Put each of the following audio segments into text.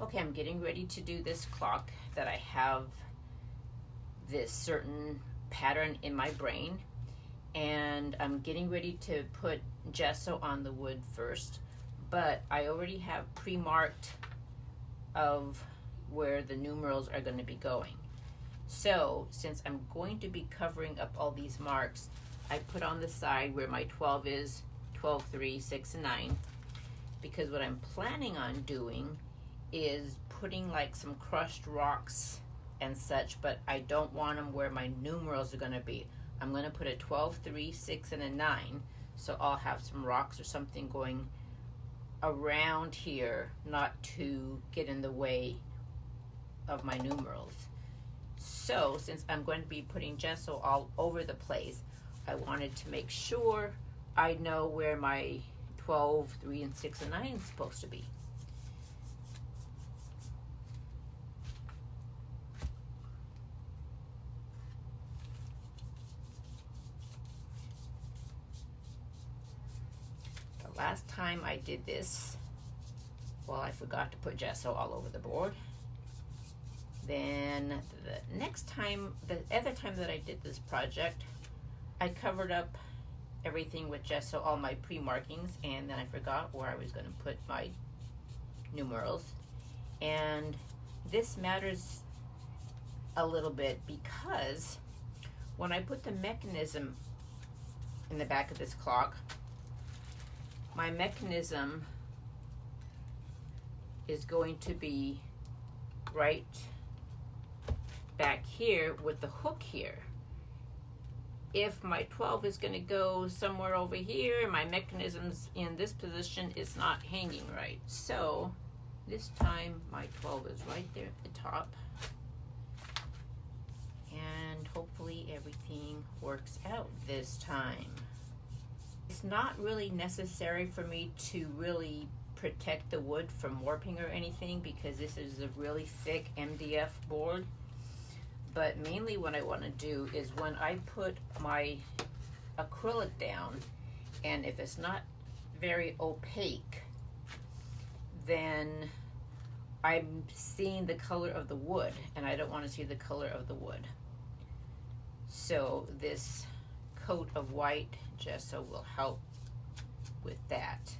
Okay, I'm getting ready to do this clock that I have this certain pattern in my brain, and I'm getting ready to put gesso on the wood first, but I already have pre-marked of where the numerals are going to be going. So since I'm going to be covering up all these marks, I put on the side where my 12 is, 12, 3, 6, and 9, because what I'm planning on doing is putting like some crushed rocks and such, but I don't want them where my numerals are going to be. I'm going to put a 12, 3, 6, and a 9, so I'll have some rocks or something going around here, not to get in the way of my numerals. So since I'm going to be putting gesso all over the place, I wanted to make sure I know where my 12, 3, and 6, and 9 is supposed to be. The last time I did this, well, I forgot to put gesso all over the board. Then the next time, the other time that I did this project, I covered up everything with gesso, all my pre-markings, and then I forgot where I was going to put my numerals. And this matters a little bit because when I put the mechanism in the back of this clock, my mechanism is going to be right back here with the hook here. If my 12 is going to go somewhere over here, my mechanism's in this position, it's not hanging right. So this time my 12 is right there at the top, and hopefully everything works out this time. It's not really necessary for me to really protect the wood from warping or anything, because this is a really thick MDF board. But mainly what I want to do is when I put my acrylic down, and if it's not very opaque, then I'm seeing the color of the wood, and I don't want to see the color of the wood. So this coat of white gesso will help with that.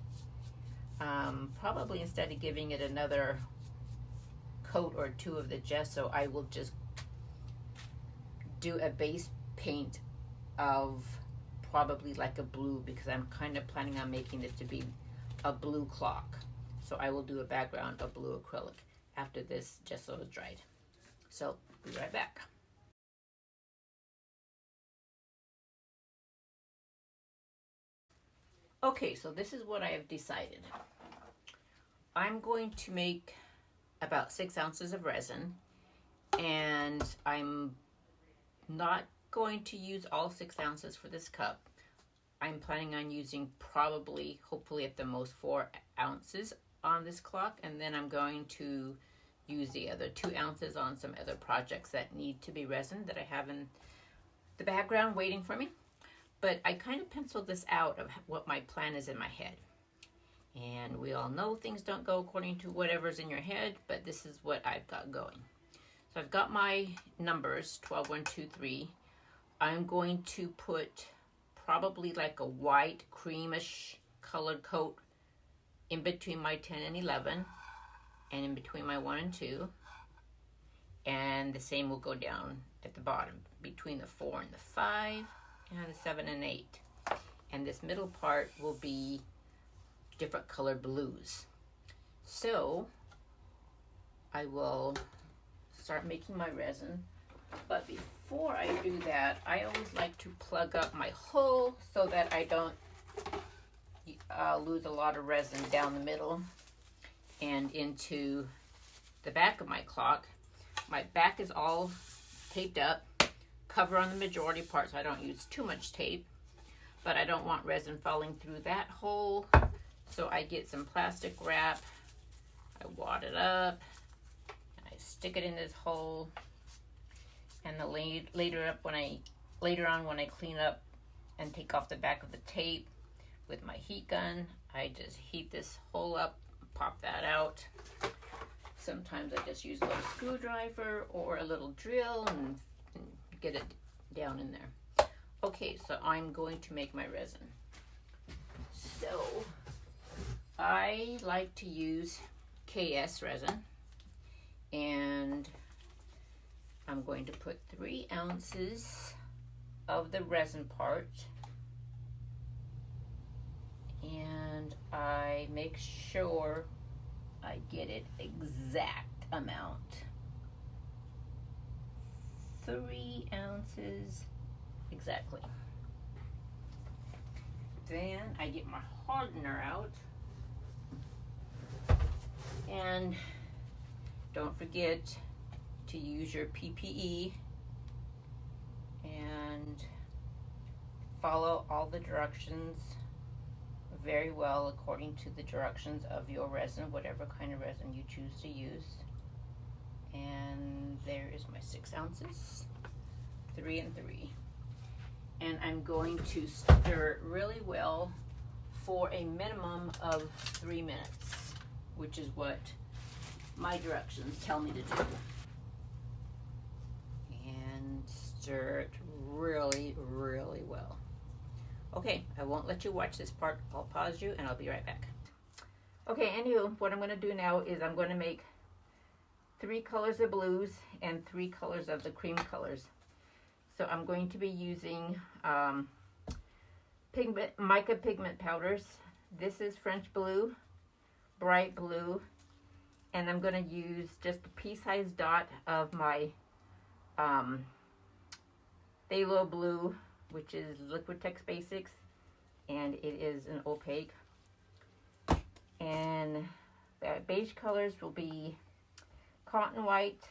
Probably instead of giving it another coat or two of the gesso, I will just do a base paint of probably like a blue, because I'm kind of planning on making it to be a blue clock. So I will do a background of blue acrylic after this gesso is dried. So be right back. Okay, so this is what I have decided. I'm going to make about 6 ounces of resin, and I'm not going to use all 6 ounces for this cup. I'm planning on using probably, hopefully at the most, 4 ounces on this clock, and then I'm going to use the other 2 ounces on some other projects that need to be resin that I have in the background waiting for me. But I kind of penciled this out of what my plan is in my head. And we all know things don't go according to whatever's in your head, but this is what I've got going. So I've got my numbers, 12, 1, 2, 3. I'm going to put probably like a white, creamish colored coat in between my 10 and 11, and in between my 1 and 2. And the same will go down at the bottom, between the 4 and the 5, and the 7 and 8. And this middle part will be different colored blues. So I will start making my resin, but before I do that, I always like to plug up my hole so that I don't lose a lot of resin down the middle and into the back of my clock. My back is all taped up, cover on the majority part so I don't use too much tape, but I don't want resin falling through that hole, so I get some plastic wrap, I wad it up, and I stick it in this hole, and later on when I clean up and take off the back of the tape with my heat gun, I just heat this hole up, pop that out. Sometimes I just use a little screwdriver or a little drill and get it down in there. Okay, so I'm going to make my resin. So I like to use KS Resin, and I'm going to put 3 ounces of the resin part, and I make sure I get it exact amount. 3 ounces exactly. Then I get my hardener out, and don't forget to use your PPE and follow all the directions very well according to the directions of your resin, whatever kind of resin you choose to use. And there is my 6 ounces, 3 and 3. And I'm going to stir it really well for a minimum of 3 minutes, which is what my directions tell me to do. And stir it really, really well. Okay, I won't let you watch this part. I'll pause you and I'll be right back. Okay, anywho, what I'm going to do now is I'm going to make 3 colors of blues and 3 colors of the cream colors. So I'm going to be using mica pigment powders. This is French blue, bright blue, and I'm going to use just a pea-sized dot of my Pthalo blue, which is Liquitex Basics, and it is an opaque. And the beige colors will be cotton white,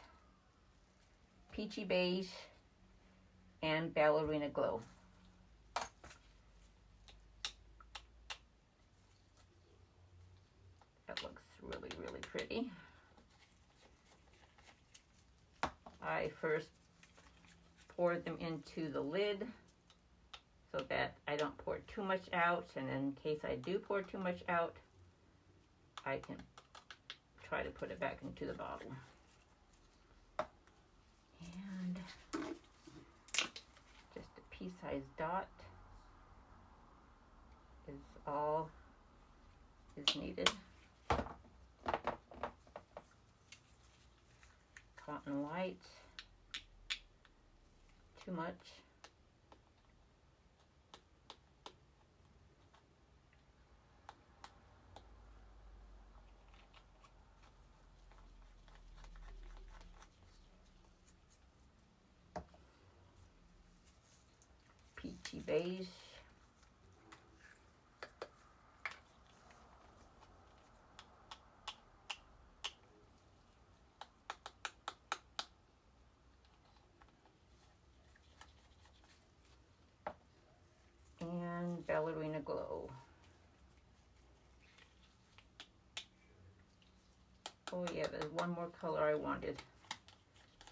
peachy beige, and ballerina glow. That looks really, really pretty. I first pour them into the lid so that I don't pour too much out, and in case I do pour too much out, I can try to put it back into the bottle. And just a pea-sized dot is all is needed. Cotton white, too much. Peachy beige. And ballerina glow. Oh yeah, there's one more color I wanted.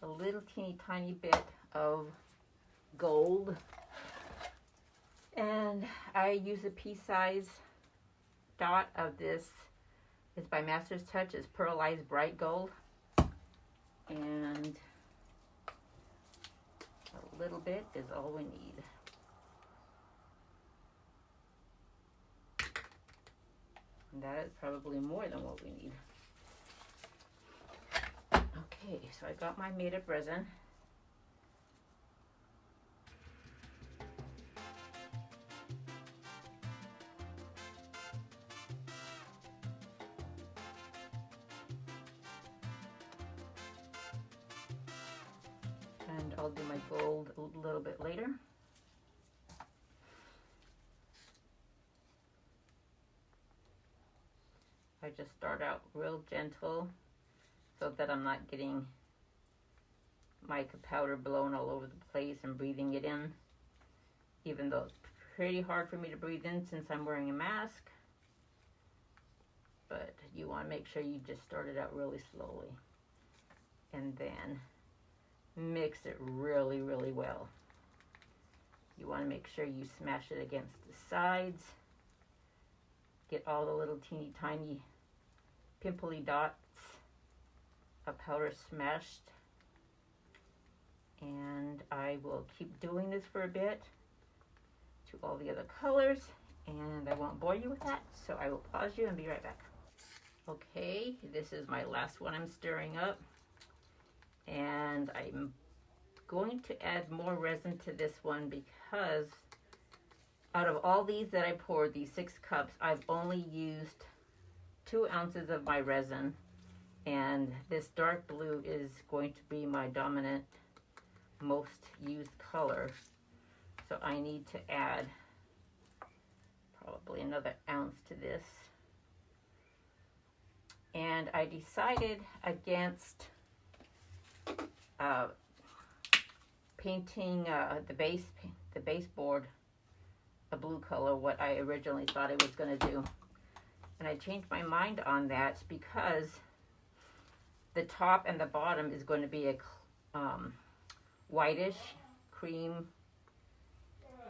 A little teeny tiny bit of gold. And I use a pea-size dot of this. It's by Master's Touch. It's Pearlized Bright Gold. And a little bit is all we need. And that is probably more than what we need. Okay, so I got my made-up resin. And I'll do my gold a little bit later. I just start out real gentle so that I'm not getting mica powder blown all over the place and breathing it in, even though it's pretty hard for me to breathe in since I'm wearing a mask. But you want to make sure you just start it out really slowly and then mix it really, really well. You want to make sure you smash it against the sides, get all the little teeny tiny pimply dots, a powder smashed, and I will keep doing this for a bit to all the other colors, and I won't bore you with that, so I will pause you and be right back. Okay, this is my last one I'm stirring up, and I'm going to add more resin to this one because out of all these that I poured, these 6 cups, I've only used 2 ounces of my resin, and this dark blue is going to be my dominant, most used color. So I need to add probably another ounce to this. And I decided against painting the baseboard a blue color, what I originally thought I was going to do. And I changed my mind on that because the top and the bottom is going to be a whitish cream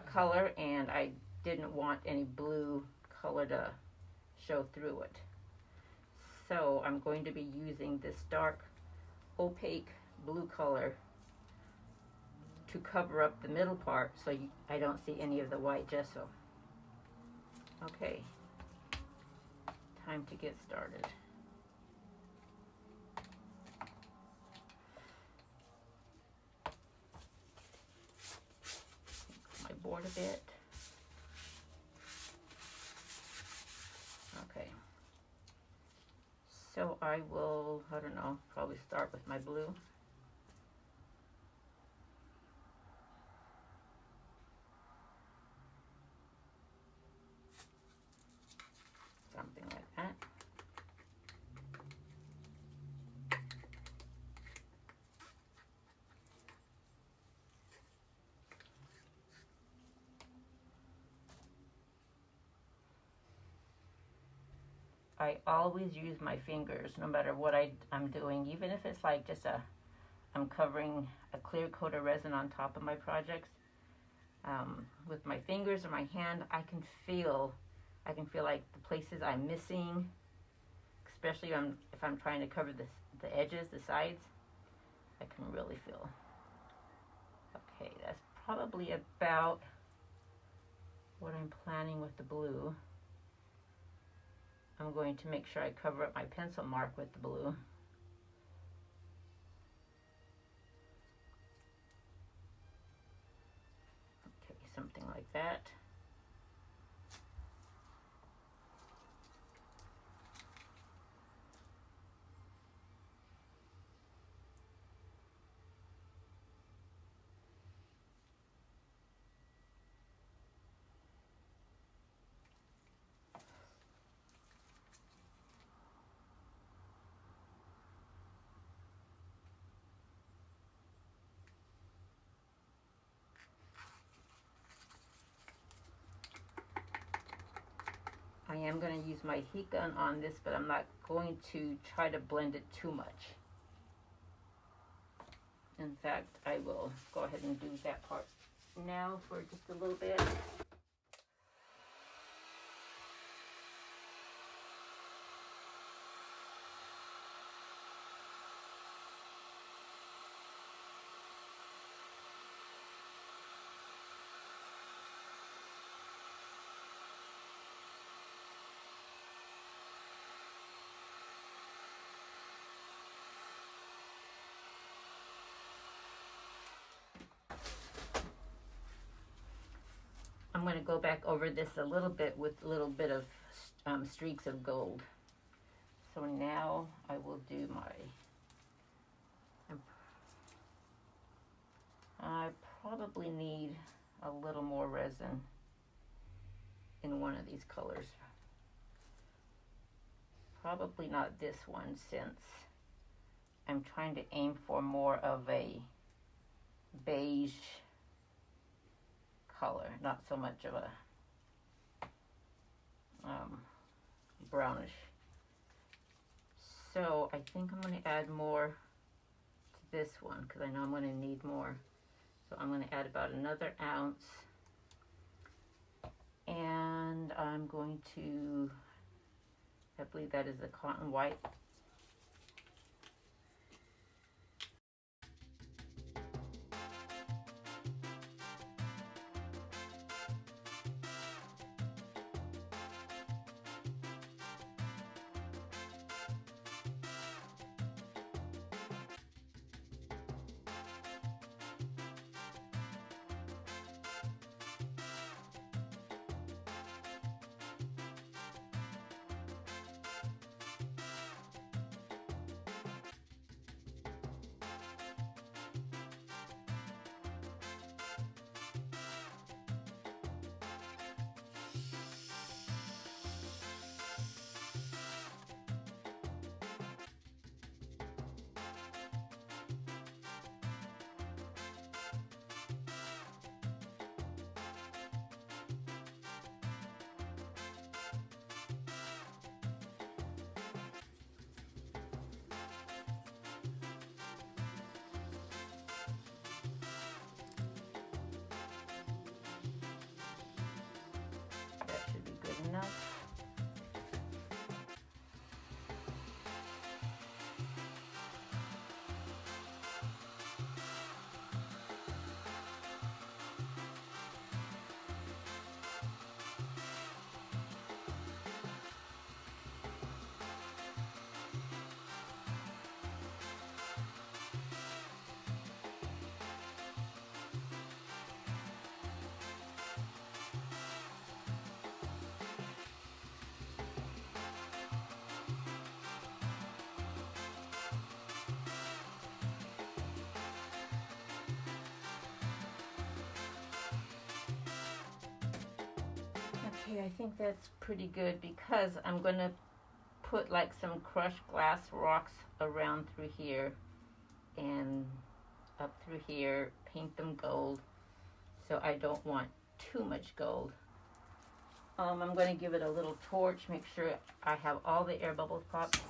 color, and I didn't want any blue color to show through it. So I'm going to be using this dark opaque blue color to cover up the middle part so I don't see any of the white gesso. Okay, time to get started. My board a bit. Okay. So I will, I don't know, probably start with my blue. Something like that. I always use my fingers no matter what I'm doing, even if it's like just I'm covering a clear coat of resin on top of my projects. With my fingers or my hand, I can feel like the places I'm missing, especially if I'm trying to cover the edges, the sides, I can really feel. Okay, that's probably about what I'm planning with the blue. I'm going to make sure I cover up my pencil mark with the blue. Okay, something like that. I am going to use my heat gun on this, but I'm not going to try to blend it too much. In fact, I will go ahead and do that part now for just a little bit. I'm going to go back over this a little bit with a little bit of streaks of gold. So now I will do I probably need a little more resin in one of these colors. Probably not this one, since I'm trying to aim for more of a beige color, not so much of a brownish. So I think I'm going to add more to this one because I know I'm going to need more. So I'm going to add about another ounce, and I'm going to, I believe that is the cotton white. Okay, I think that's pretty good because I'm going to put like some crushed glass rocks around through here and up through here, paint them gold. So I don't want too much gold. I'm going to give it a little torch, make sure I have all the air bubbles popped.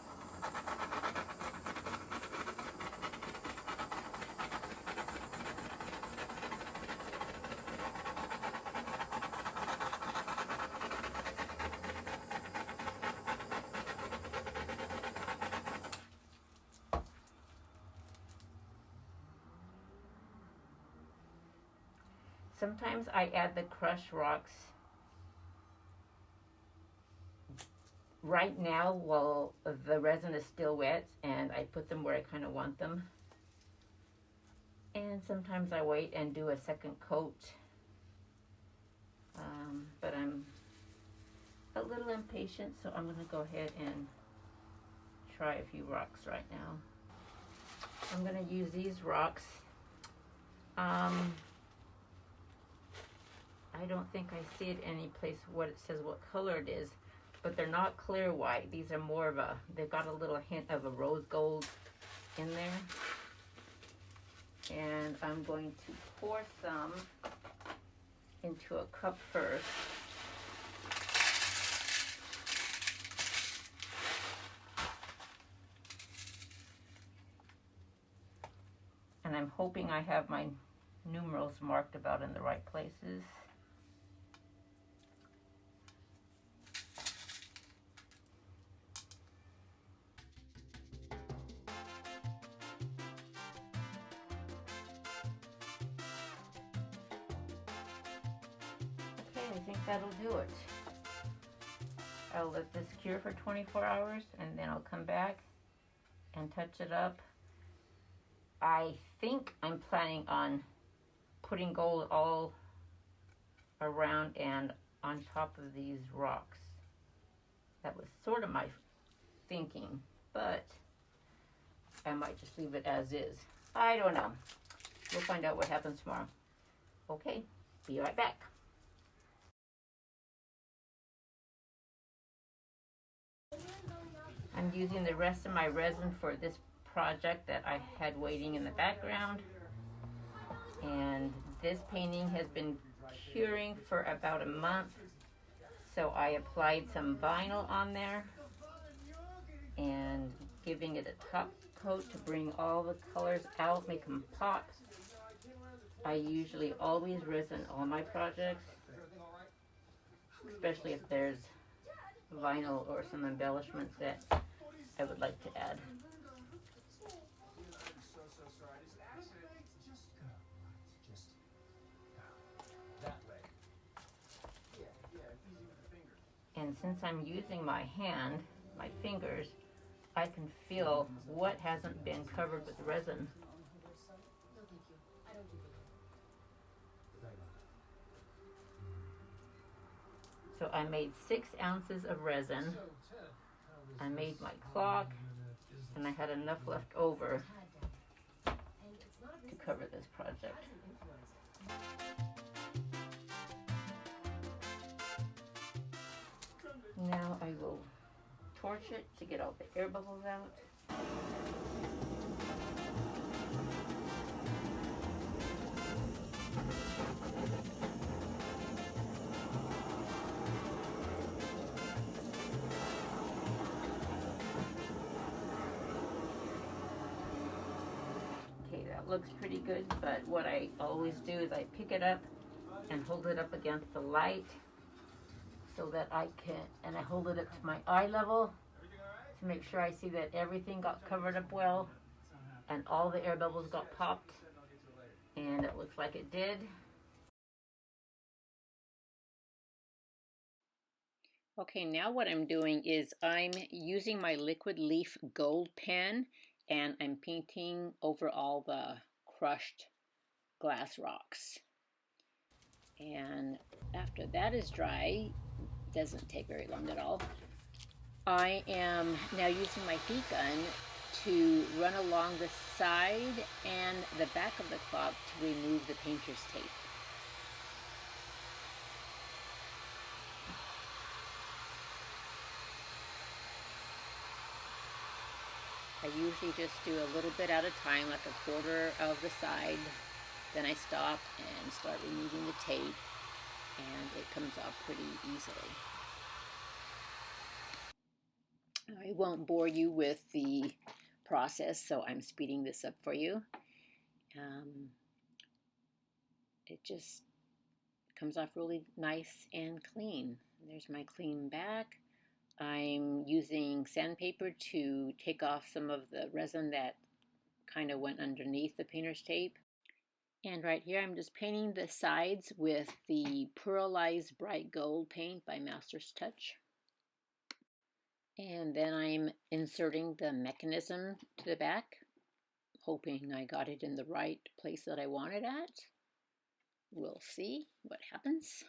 Sometimes I add the crushed rocks right now while the resin is still wet, and I put them where I kind of want them. And sometimes I wait and do a second coat. But I'm a little impatient, so I'm going to go ahead and try a few rocks right now. I'm going to use these rocks. I don't think I see it any place what it says what color it is, but they're not clear white. These are more of a, they've got a little hint of a rose gold in there. And I'm going to pour some into a cup first. And I'm hoping I have my numerals marked about in the right places. I think that'll do it. I'll let this cure for 24 hours and then I'll come back and touch it up. I think I'm planning on putting gold all around and on top of these rocks. That was sort of my thinking, but I might just leave it as is. I don't know. We'll find out what happens tomorrow. Okay, be right back. I'm using the rest of my resin for this project that I had waiting in the background. And this painting has been curing for about a month. So I applied some vinyl on there and giving it a top coat to bring all the colors out, make them pop. I usually always resin all my projects, especially if there's vinyl or some embellishments that I would like to add. And since I'm using my hand, my fingers, I can feel what hasn't been covered with resin. So I made 6 ounces of resin. I made my clock, and I had enough left over to cover this project. Now I will torch it to get all the air bubbles out. Okay, that looks pretty good, but what I always do is I pick it up and hold it up against the light so that I can, and I hold it up to my eye level to make sure I see that everything got covered up well and all the air bubbles got popped, and it looks like it did. Okay, now what I'm doing is I'm using my liquid leaf gold pen and I'm painting over all the crushed glass rocks. And after that is dry, doesn't take very long at all, I am now using my heat gun to run along the side and the back of the clock to remove the painter's tape. I usually just do a little bit at a time, like a quarter of the side. Then I stop and start removing the tape, and it comes off pretty easily. I won't bore you with the process, so I'm speeding this up for you. It just comes off really nice and clean. There's my clean back. I'm using sandpaper to take off some of the resin that kind of went underneath the painter's tape. And right here I'm just painting the sides with the Pearlized Bright Gold paint by Master's Touch. And then I'm inserting the mechanism to the back, hoping I got it in the right place that I want it at. We'll see what happens.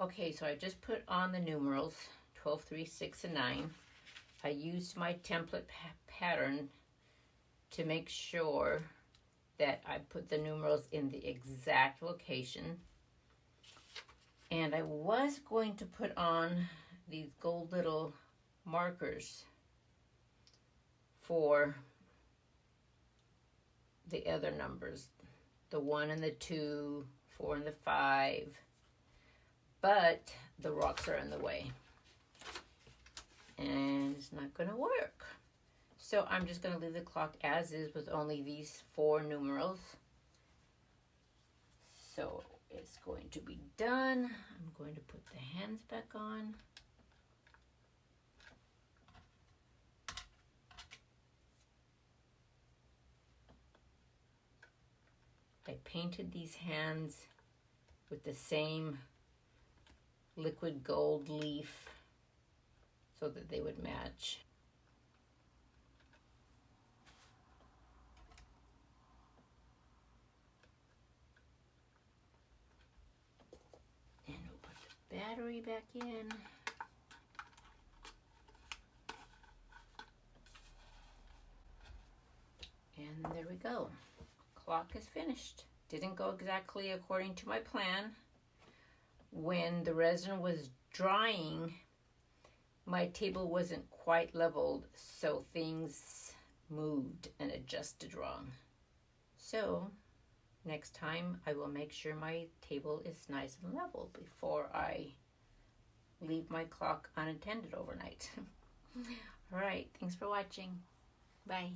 Okay, so I just put on the numerals 12, 3, 6, and 9. I used my template pattern to make sure that I put the numerals in the exact location. And I was going to put on these gold little markers for the other numbers, the 1 and the 2, 4 and the 5, but the rocks are in the way and it's not going to work. So I'm just going to leave the clock as is with only these 4 numerals. So it's going to be done. I'm going to put the hands back on. I painted these hands with the same liquid gold leaf so that they would match. And we'll put the battery back in. And there we go. Clock is finished. Didn't go exactly according to my plan. When the resin was drying, my table wasn't quite leveled, so things moved and adjusted wrong. So next time I will make sure my table is nice and level before I leave my clock unattended overnight. All right, thanks for watching. Bye.